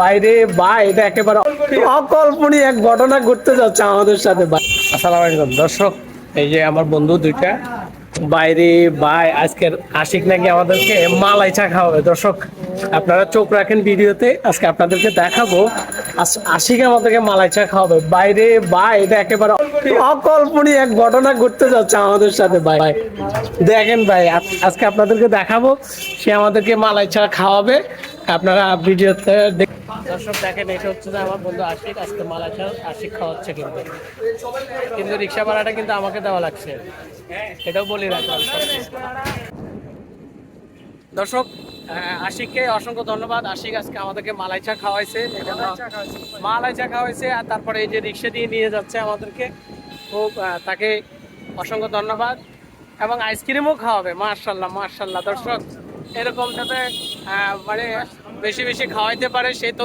বাইরে বা এটা একেবারে অকল্পনীয় এক ঘটনা ঘটতে যাচ্ছে আমাদের সাথে। আসসালামু আলাইকুম দর্শক, এই যে আমার বন্ধু দুইটা বাইরে ভাই আজকের আশিক নাকি আমাদেরকে মালাই চা খাওয়াবে। দর্শক আপনারা চোখ রাখেন ভিডিওতে, আজকে আপনাদেরকে দেখাবো আশিক আমাদেরকে মালাই চা খাওয়াবে বাইরে ভাই এটা একেবারে অকল্পনীয় এক ঘটনা ঘটতে যাচ্ছে আমাদের সাথে। ভাই ভাই দেখেন ভাই, আজকে আপনাদেরকে দেখাবো সে আমাদেরকে মালাই চা খাওয়াবে। আপনারা ভিডিওতে দর্শক দেখেন, এটা হচ্ছে যে আমার বন্ধু আশিক আজকে মালাই চা আশিক খাওয়াচ্ছে, কিন্তু কিন্তু রিক্সা ভাড়াটা কিন্তু আমাকে দেওয়া লাগছে, এটাও বলি রাখলাম। দর্শক আশিককে অসংখ্য ধন্যবাদ। আশিক আজকে আমাদেরকে মালাই চা খাওয়াইছে, মালাই চা খাওয়াইছে আর তারপরে এই যে রিক্সা দিয়ে নিয়ে যাচ্ছে আমাদেরকে, খুব তাকে অসংখ্য ধন্যবাদ। এবং আইসক্রিমও খাওয়াবে, মার্শাল্লাহ মার্শাল্লাহ। দর্শক এরকম যাতে মানে বেশি বেশি খাওয়াইতে পারে সেই তো